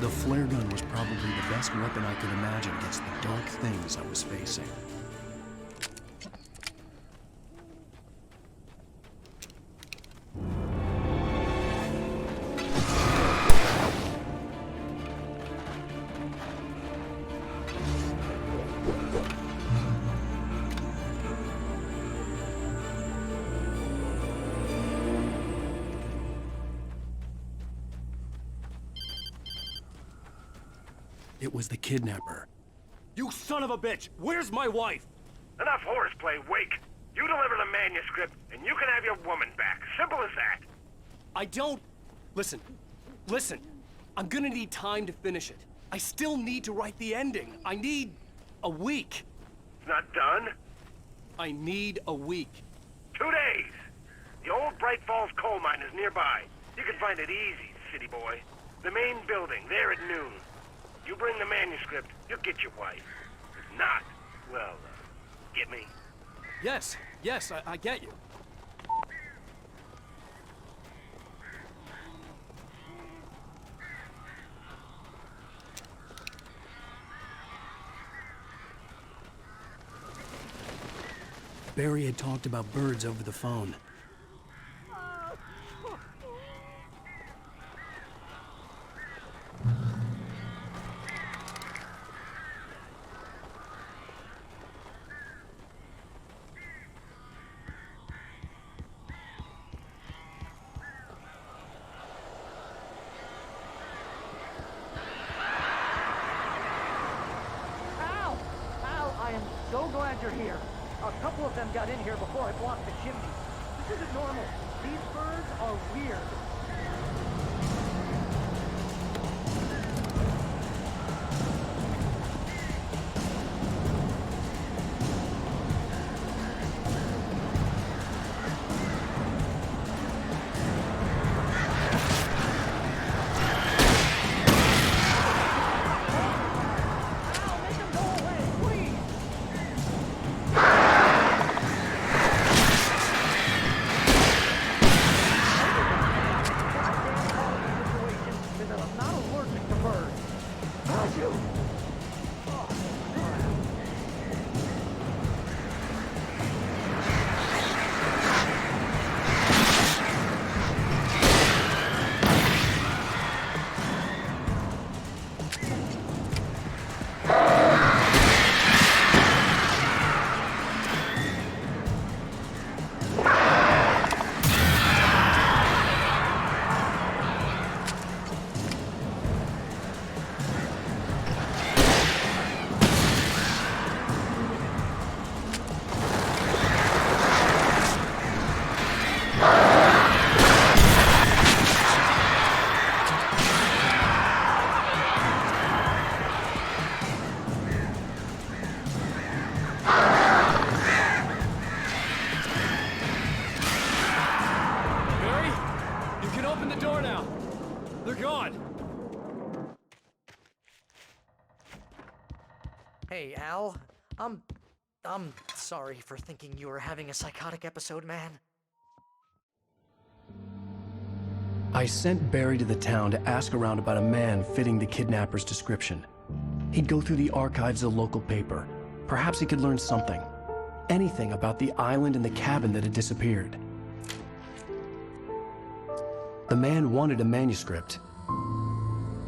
The flare gun was probably the best weapon I could imagine against the dark things I was facing. It was the kidnapper. You son of a bitch! Where's my wife? Enough horseplay, Wake. You deliver the manuscript, and you can have your woman back. Simple as that. I don't... Listen. I'm gonna need time to finish it. I still need to write the ending. I need a week. It's not done. I need a week. 2 days. The old Bright Falls coal mine is nearby. You can find it easy, city boy. The main building, there at noon. You bring the manuscript, you'll get your wife. If not, well, get me? Yes, I get you. Barry had talked about birds over the phone. So glad you're here. A couple of them got in here before I blocked the chimney. This isn't normal. These birds are weird. Hey, Al. I'm sorry for thinking you were having a psychotic episode, man. I sent Barry to the town to ask around about a man fitting the kidnapper's description. He'd go through the archives of the local paper. Perhaps he could learn something. Anything about the island and the cabin that had disappeared. The man wanted a manuscript.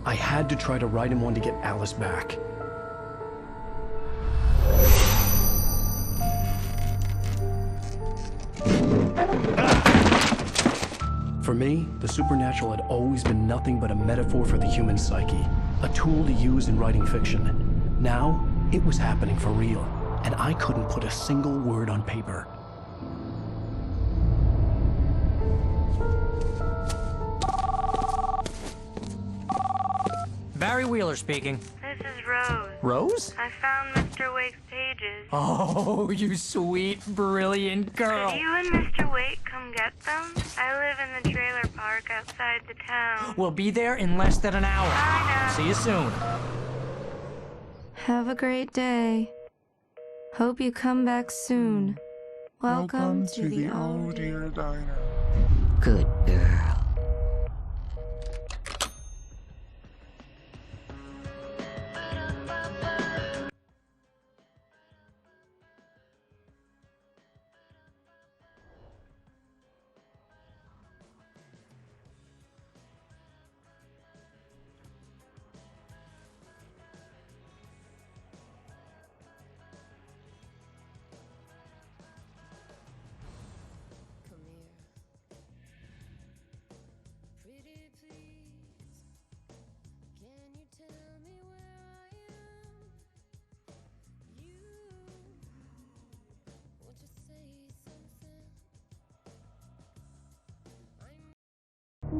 I had to try to write him one to get Alice back. For me, the supernatural had always been nothing but a metaphor for the human psyche, a tool to use in writing fiction. Now, it was happening for real, and I couldn't put a single word on paper. Barry Wheeler speaking. This is Rose. Rose? I found Mr. Wake's pages. Oh, you sweet, brilliant girl. Could you and Mr. Wake come get them? I live in the trailer park outside the town. We'll be there in less than an hour. Bye now. See you soon. Have a great day. Hope you come back soon. Welcome to the Oh Dear Diner. Good girl.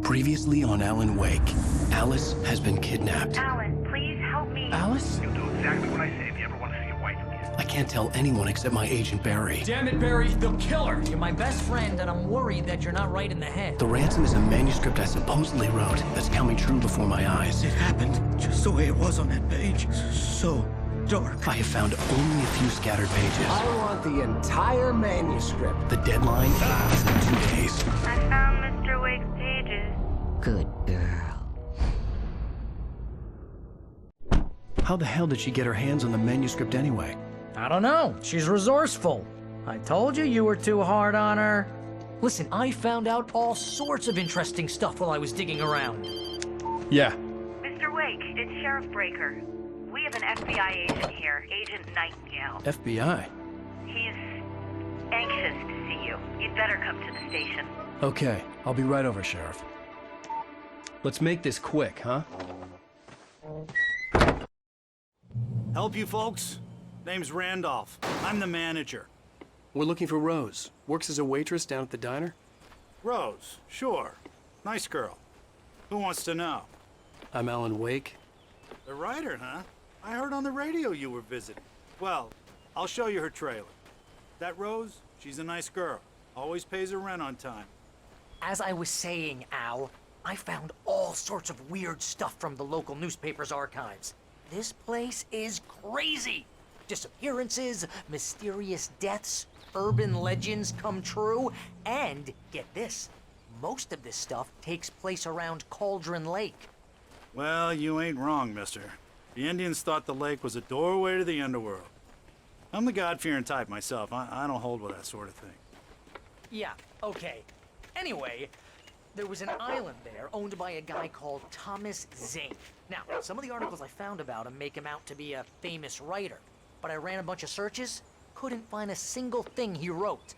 Previously on Alan Wake, Alice has been kidnapped. Alan, please help me. Alice? You'll do exactly what I say if you ever want to see your wife again. I can't tell anyone except my agent Barry. Damn it, Barry, they'll kill her! You're my best friend, and I'm worried that you're not right in the head. The ransom is a manuscript I supposedly wrote that's coming true before my eyes. It happened just the way it was on that page. So dark. I have found only a few scattered pages. I want the entire manuscript. The deadline is in 2 days. I found Mr. Wake's pages. Good girl. How the hell did she get her hands on the manuscript anyway? I don't know. She's resourceful. I told you were too hard on her. Listen, I found out all sorts of interesting stuff while I was digging around. Yeah. Mr. Wake, it's Sheriff Breaker. We have an FBI agent here, Agent Nightingale. FBI? He's anxious to see you. You'd better come to the station. Okay, I'll be right over, Sheriff. Let's make this quick, huh? Help you folks? Name's Randolph. I'm the manager. We're looking for Rose. Works as a waitress down at the diner. Rose, sure. Nice girl. Who wants to know? I'm Alan Wake. The writer, huh? I heard on the radio you were visiting. Well, I'll show you her trailer. That Rose, she's a nice girl. Always pays her rent on time. As I was saying, Al, I found all sorts of weird stuff from the local newspaper's archives. This place is crazy. Disappearances, mysterious deaths, urban legends come true, and get this, most of this stuff takes place around Cauldron Lake. Well, you ain't wrong, mister. The Indians thought the lake was a doorway to the underworld. I'm the God-fearing type myself. I don't hold with that sort of thing. Yeah, okay. Anyway, there was an island there owned by a guy called Thomas Zane. Now, some of the articles I found about him make him out to be a famous writer, but I ran a bunch of searches, couldn't find a single thing he wrote.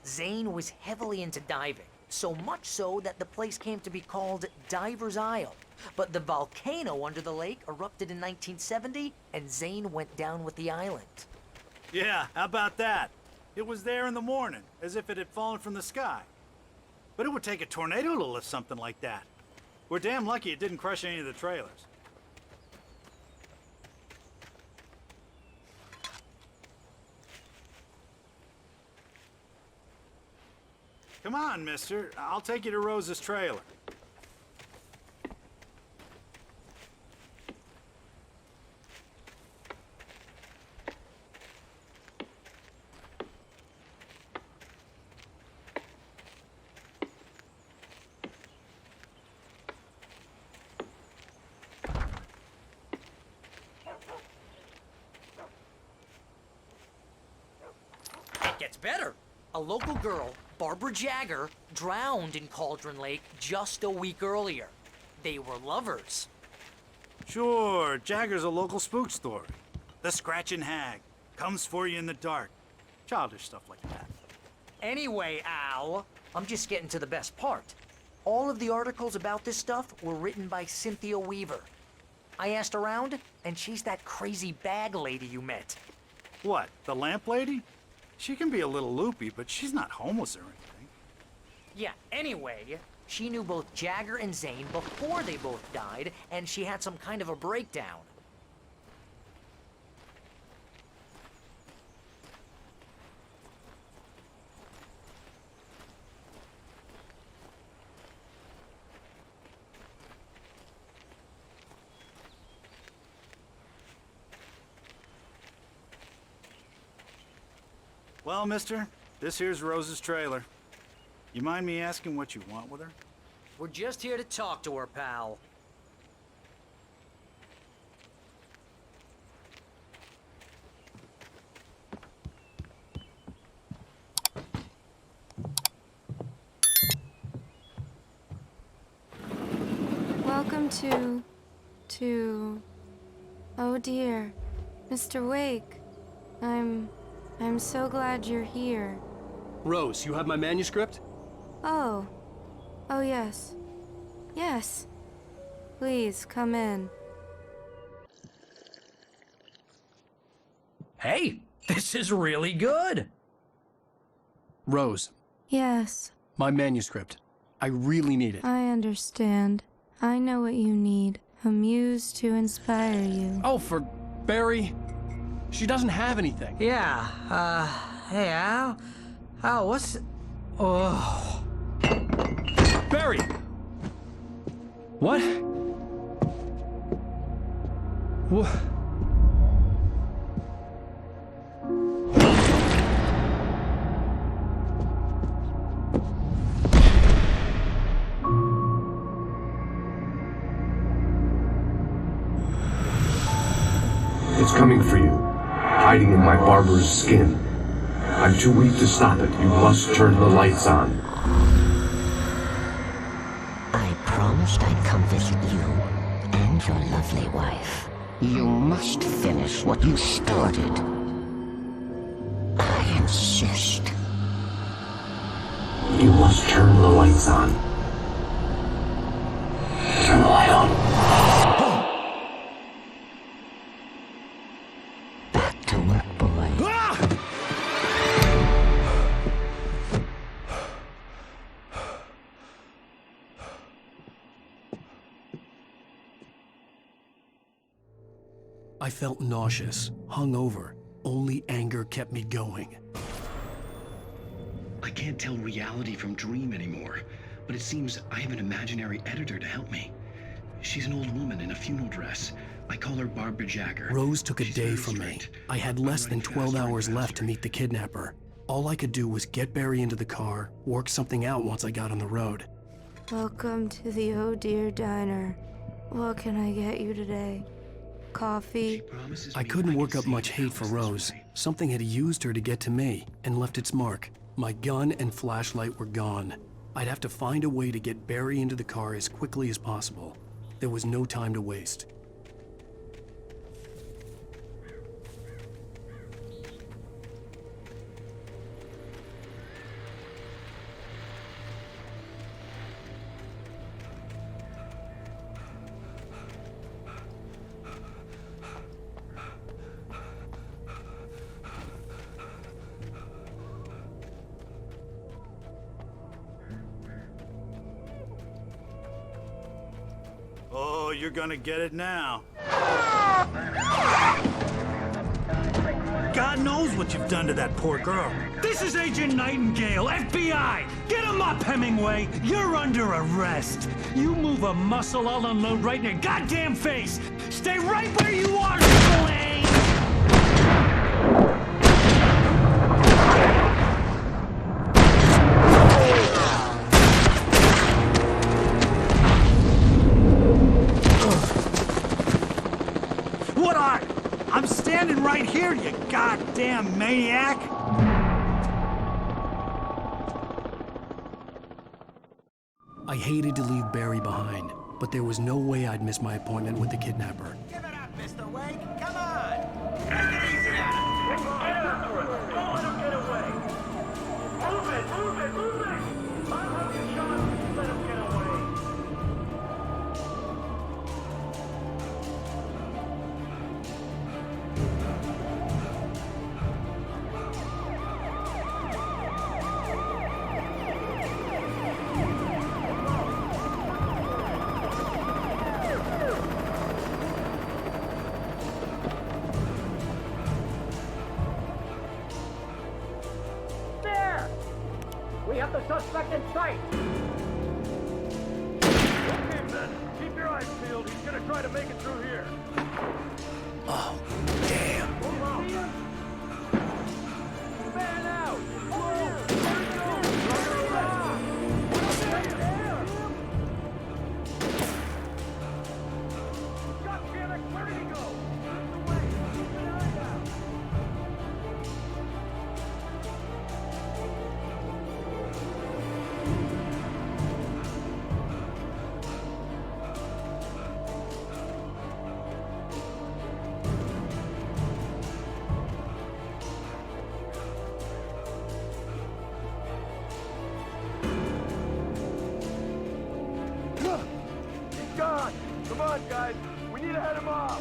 Zane was heavily into diving, so much so that the place came to be called Diver's Isle. But the volcano under the lake erupted in 1970, and Zane went down with the island. Yeah, how about that? It was there in the morning, as if it had fallen from the sky. But it would take a tornado to lift something like that. We're damn lucky it didn't crush any of the trailers. Come on, mister. I'll take you to Rose's trailer. It gets better. A local girl, Barbara Jagger, drowned in Cauldron Lake just a week earlier. They were lovers. Sure, Jagger's a local spook story. The Scratching Hag comes for you in the dark. Childish stuff like that. Anyway, Al, I'm just getting to the best part. All of the articles about this stuff were written by Cynthia Weaver. I asked around, and she's that crazy bag lady you met. What, the lamp lady? She can be a little loopy, but she's not homeless or anything. Yeah, anyway, she knew both Jagger and Zane before they both died, and she had some kind of a breakdown. Well, mister, this here's Rose's trailer. You mind me asking what you want with her? We're just here to talk to her, pal. Welcome to... Oh dear. Mr. Wake. I'm so glad you're here. Rose, you have my manuscript? Oh. Oh, yes. Yes. Please, come in. Hey, this is really good. Rose, Yes. my manuscript. I really need it. I understand. I know what you need. A muse to inspire you. Oh, for Barry? She doesn't have anything. Yeah, hey, Al? Al, what's... Oh... Barry! What? What? It's coming for you, hiding in my barber's skin. I'm too weak to stop it. You must turn the lights on. I promised I'd come visit you and your lovely wife. You must finish what you started. I insist. You must turn the lights on. Turn the light on. Back to work, boy. I felt nauseous, hungover. Only anger kept me going. I can't tell reality from dream anymore, but it seems I have an imaginary editor to help me. She's an old woman in a funeral dress. I call her Barbara Jagger. Rose took a day from me. I had less than 12 hours left to meet the kidnapper. All I could do was get Barry into the car, work something out once I got on the road. Welcome to the Oh Dear Diner. What can I get you today? Coffee? I couldn't work up much hate for Rose. Something had used her to get to me and left its mark. My gun and flashlight were gone. I'd have to find a way to get Barry into the car as quickly as possible. There was no time to waste. Oh, you're gonna get it now. God knows what you've done to that poor girl. This is Agent Nightingale, FBI! Get him up, Hemingway! You're under arrest! You move a muscle, I'll unload right in your goddamn face! Stay right where you are, Spillane! What are? I'm standing right here, you goddamn maniac! I hated to leave Barry behind, but there was no way I'd miss my appointment with the kidnapper. Give it up, Mr. Wake. Come on. Take it easy on him. Get after him. Don't let him get away. Move it, move it, move it. I'll have you shot if you let him get away. We have the suspect in sight! Okay, men. Keep your eyes peeled. He's gonna try to make it through here. Oh, damn. Man out! God damn it! Where did he go? Keep an eye out! He's gone! Come on, guys! We need to head him off!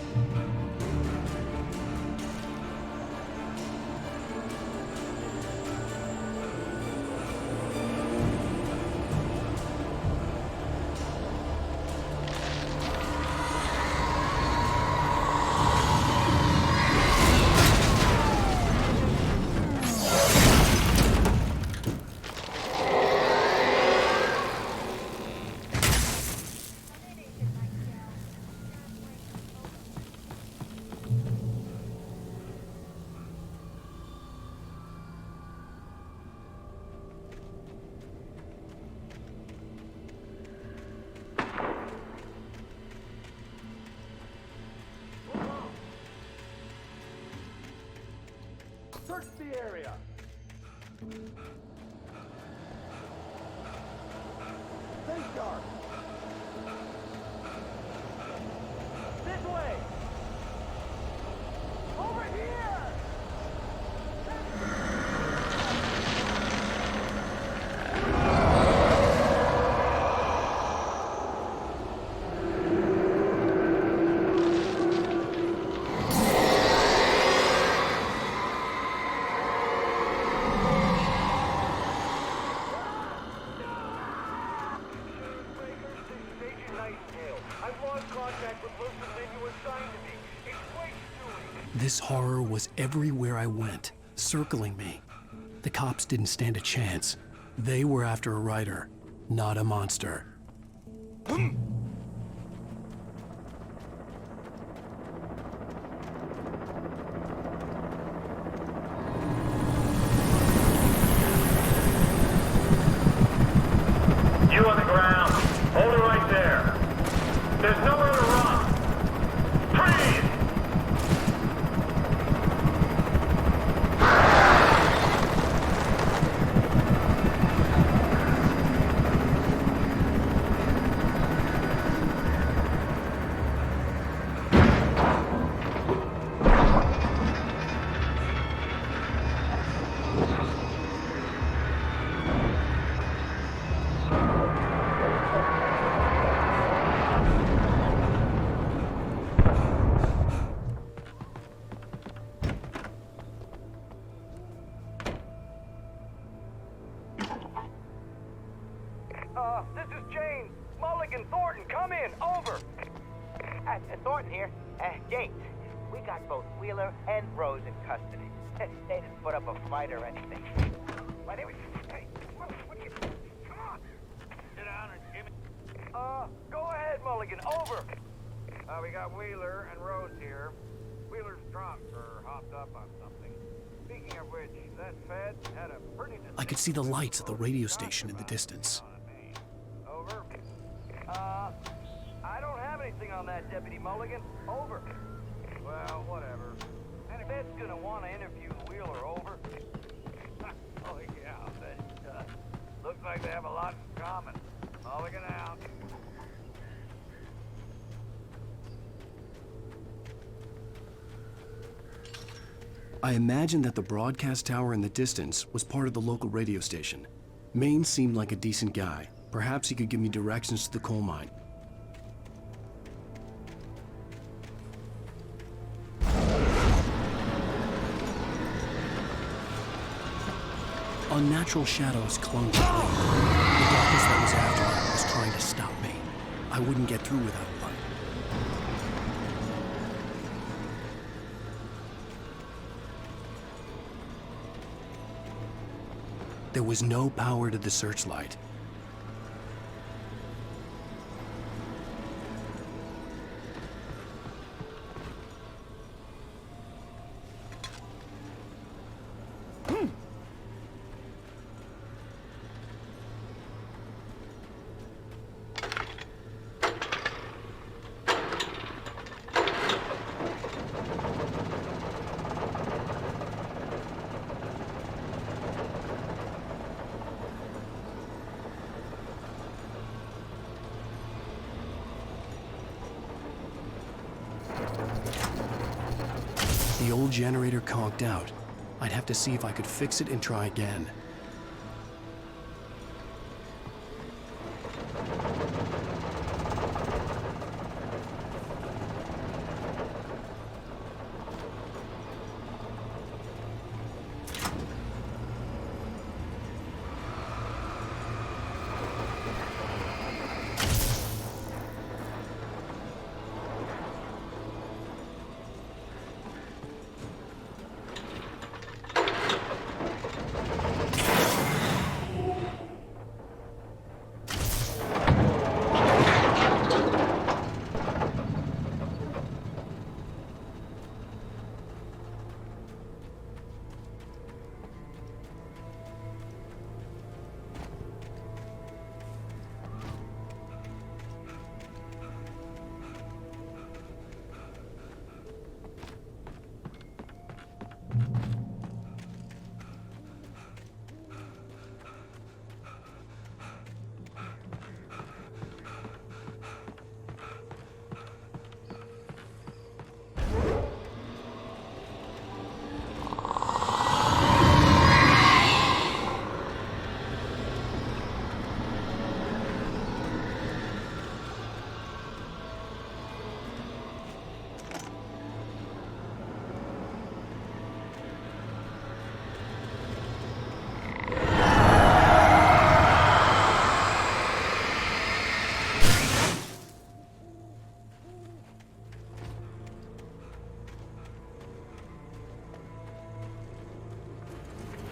Nightingale. I've lost contact with Wilson than you assigned to me. Explain to me. This horror was everywhere I went, circling me. The cops didn't stand a chance. They were after a writer, not a monster. You on the ground. Hold it right there. There's nowhere to run. Freeze! This is James. Mulligan, Thornton, come in. Over. Thornton here. James, we got both Wheeler and Rose in custody. They didn't put up a fight or anything. Why, they were... Hey, what are you... Come on. Sit down and give me... Go ahead, Mulligan. Over. We got Wheeler and Rose here. Wheeler's drunk or hopped up on something. Speaking of which, that Fed had a pretty... I could see the lights at the radio station in the distance. Over. I don't have anything on that, Deputy Mulligan. Over. Well, whatever. And if Ed's gonna want to interview Wheeler, over. Oh, yeah, I bet he does. Looks like they have a lot in common. Mulligan out. I imagined that the broadcast tower in the distance was part of the local radio station. Maine seemed like a decent guy. Perhaps he could give me directions to the coal mine. Unnatural shadows clung to me. The darkness that was after me was trying to stop me. I wouldn't get through without light. There was no power to the searchlight. The old generator conked out. I'd have to see if I could fix it and try again.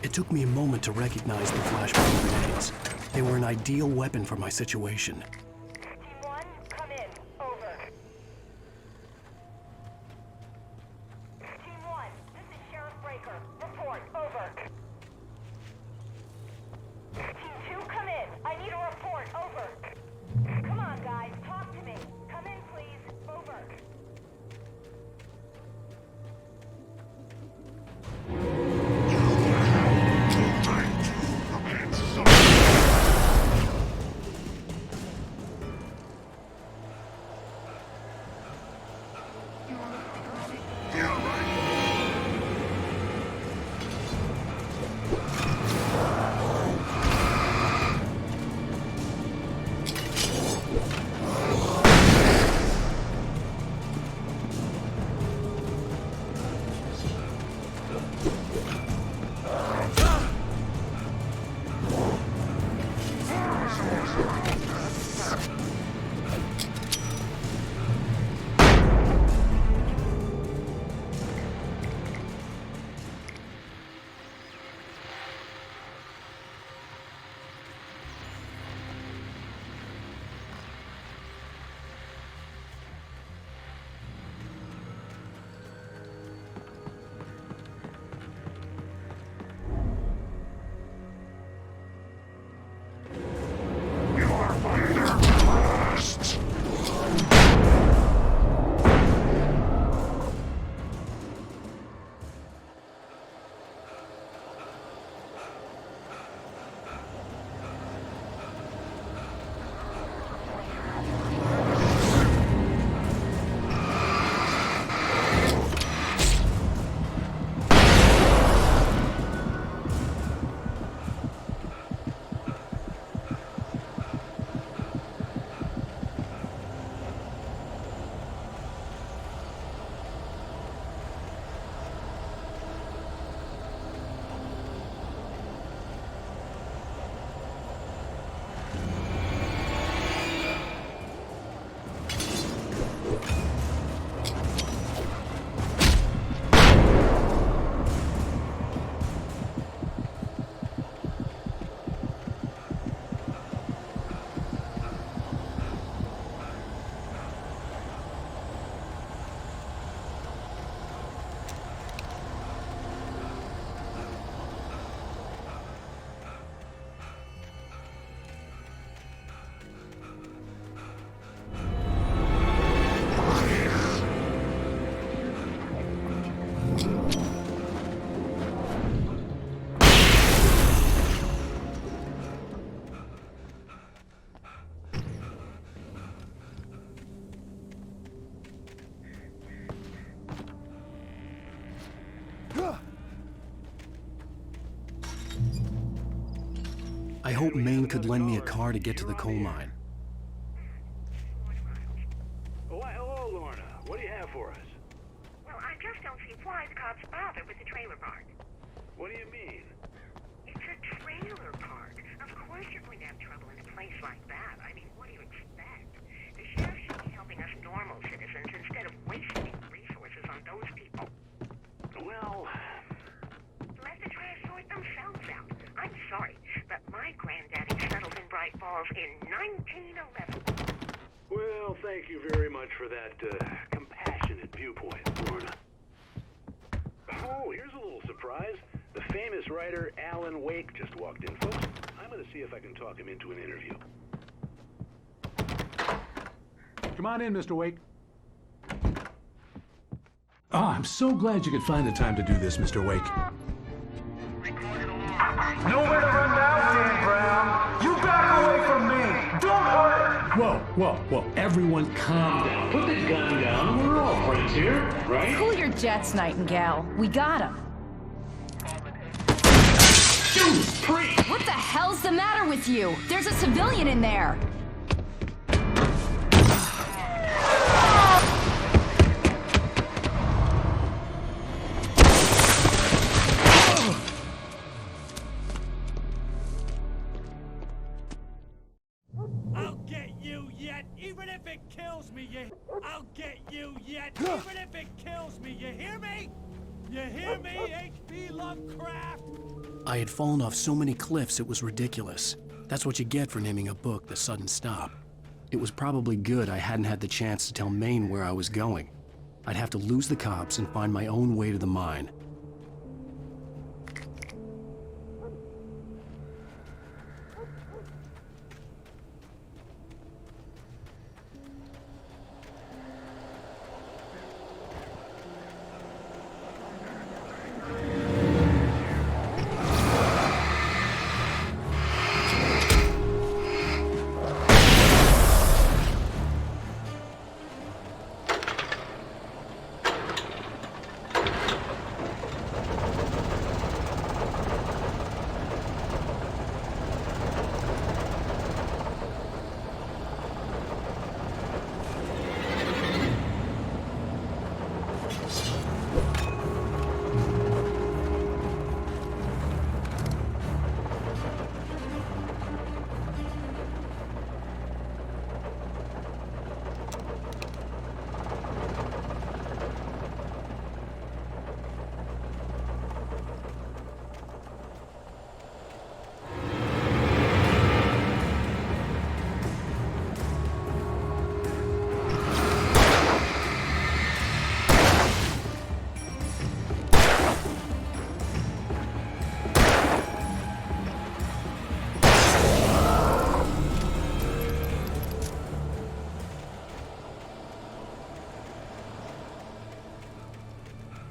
It took me a moment to recognize the flashbang grenades. They were an ideal weapon for my situation. Team 1, come in. Over. Team 1, this is Sheriff Breaker. Report. Over. Team 2, come in. I need a report. Over. Come on, guys. Talk to me. Come in, please. Over. I hope Maine could lend me a car to get to the coal mine. Oh, hello, Lorna. What do you have for us? Well, I just don't see why the cops bother with the trailer park. What do you mean? It's a trailer park. Of course you're going to have trouble in a place like that. I mean, what do you expect? The sheriff should be helping us normal citizens instead of wasting resources on those people. Well... Let the trash sort themselves out. I'm sorry, but my granddaddy settled in Bright Falls in 1911. Well, thank you very much for that, compassionate viewpoint, Lorna. Oh, here's a little surprise. The famous writer Alan Wake just walked in, folks. I'm gonna see if I can talk him into an interview. Come on in, Mr. Wake. Oh, I'm so glad you could find the time to do this, Mr. Wake. Nowhere to run now, Dan Brown. You back away from me. Don't hurt. Whoa. Everyone calm down. Put the gun down. We're all friends here, right? Cool your jets, Nightingale. We got him. Judas Priest! What the hell's the matter with you? There's a civilian in there. I'll get you yet, even if it kills me, I'll get you yet, even if it kills me, you hear me? You hear me, H.P. Lovecraft? I had fallen off so many cliffs it was ridiculous. That's what you get for naming a book The Sudden Stop. It was probably good I hadn't had the chance to tell Maine where I was going. I'd have to lose the cops and find my own way to the mine.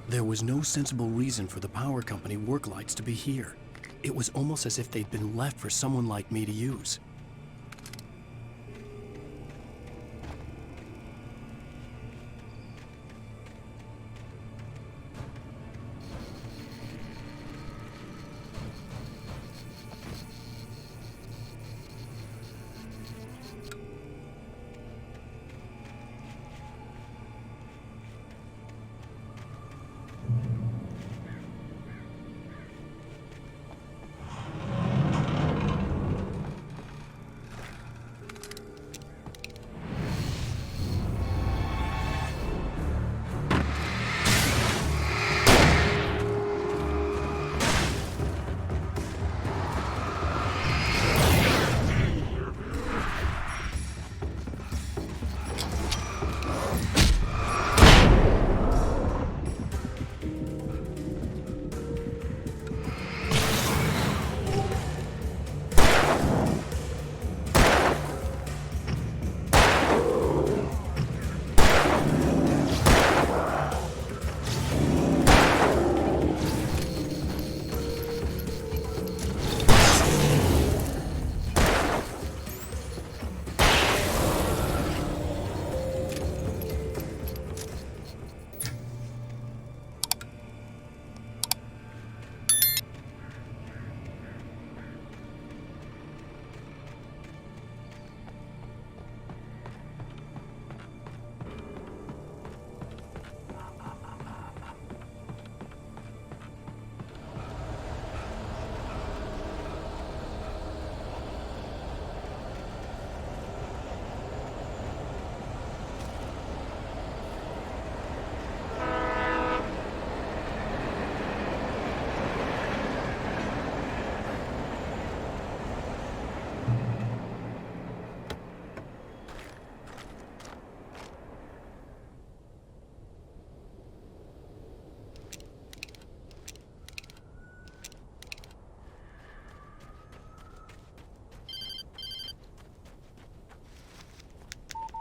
There was no sensible reason for the power company work lights to be here. It was almost as if they'd been left for someone like me to use.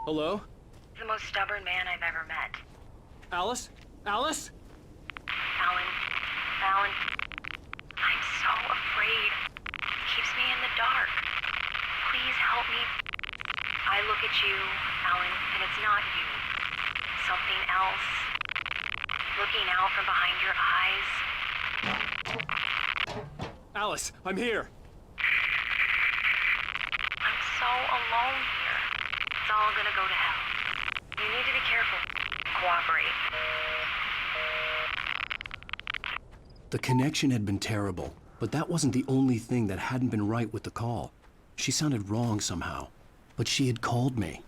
Hello? The most stubborn man I've ever met. Alice? Alice? Alan, I'm so afraid. It keeps me in the dark. Please help me. I look at you, Alan, and it's not you. Something else. Looking out from behind your eyes. Alice, I'm here. I'm so alone here. It's all gonna go to hell. You need to be careful. Cooperate. The connection had been terrible, but that wasn't the only thing that hadn't been right with the call. She sounded wrong somehow, but she had called me.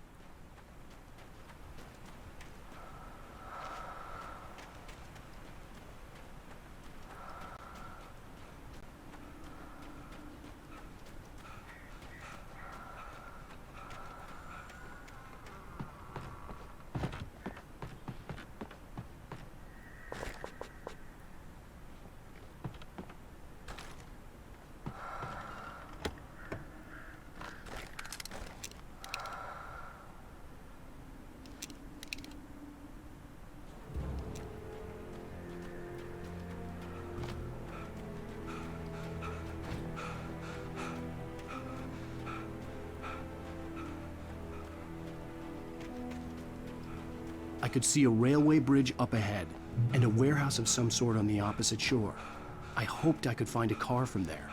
I could see a railway bridge up ahead, and a warehouse of some sort on the opposite shore. I hoped I could find a car from there.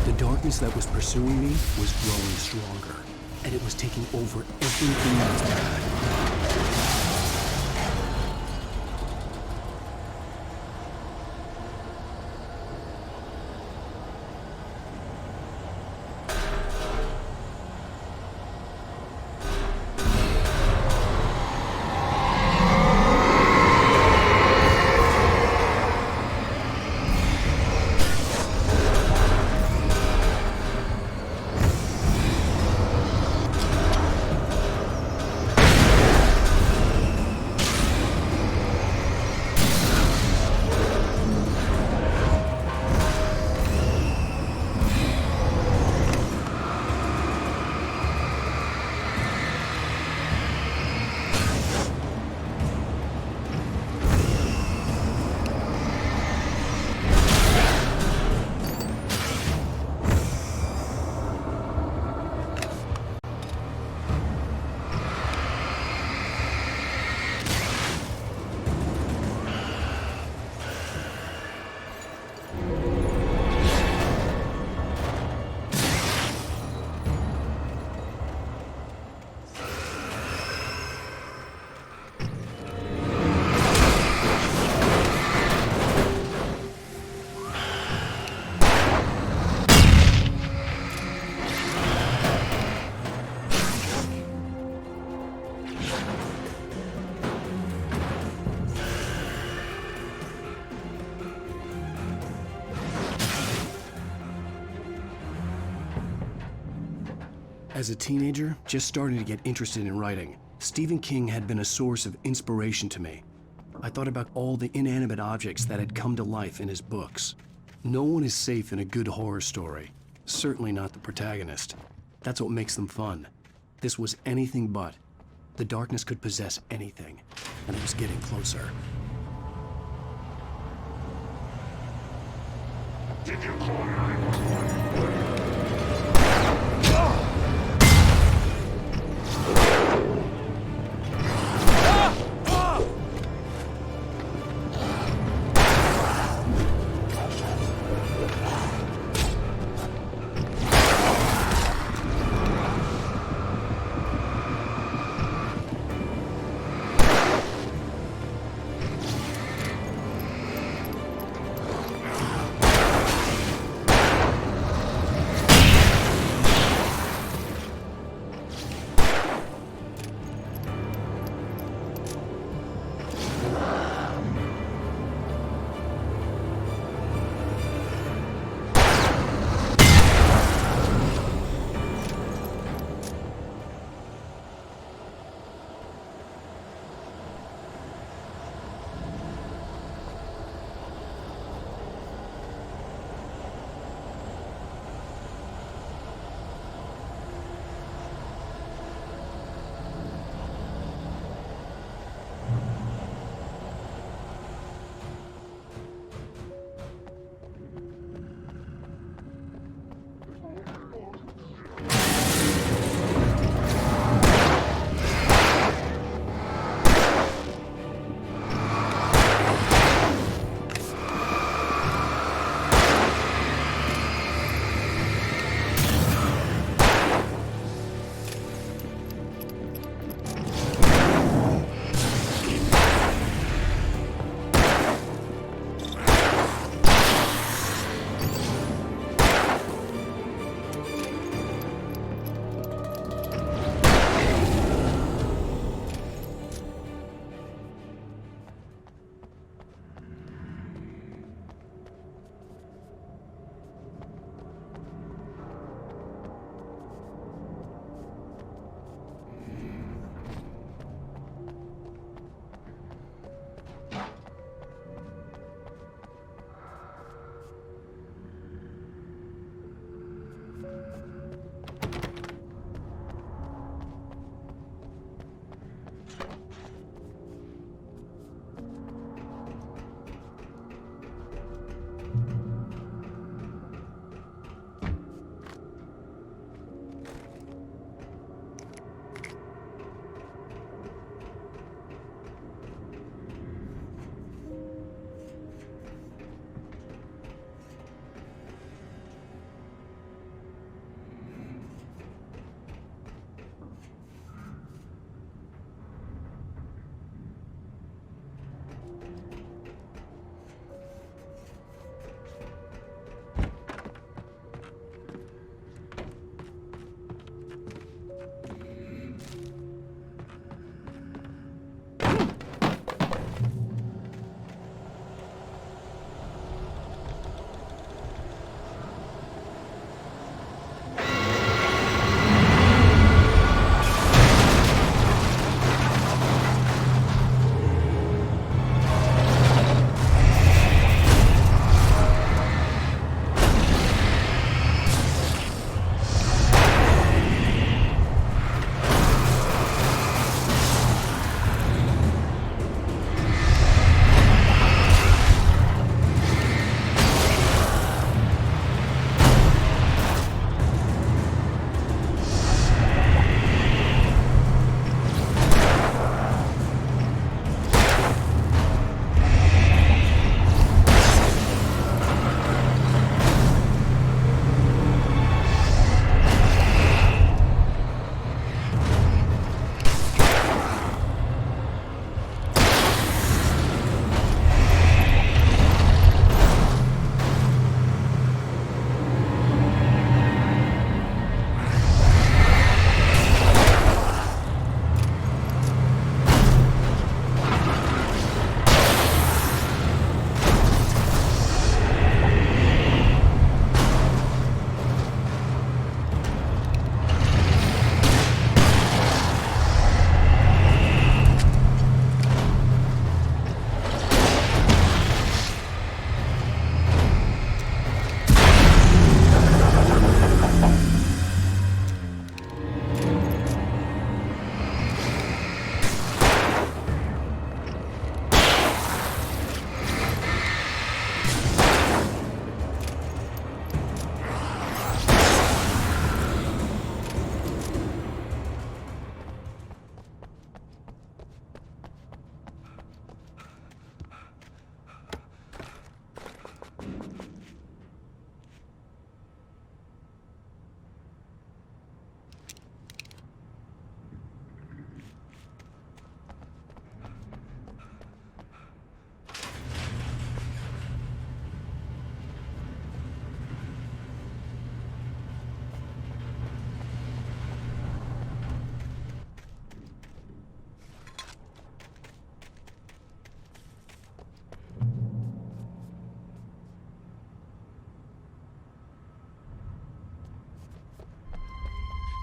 The darkness that was pursuing me was growing stronger, and it was taking over everything in its path. As a teenager, just starting to get interested in writing, Stephen King had been a source of inspiration to me. I thought about all the inanimate objects that had come to life in his books. No one is safe in a good horror story. Certainly not the protagonist. That's what makes them fun. This was anything but. The darkness could possess anything, and it was getting closer. Did you call 911?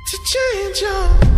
to change your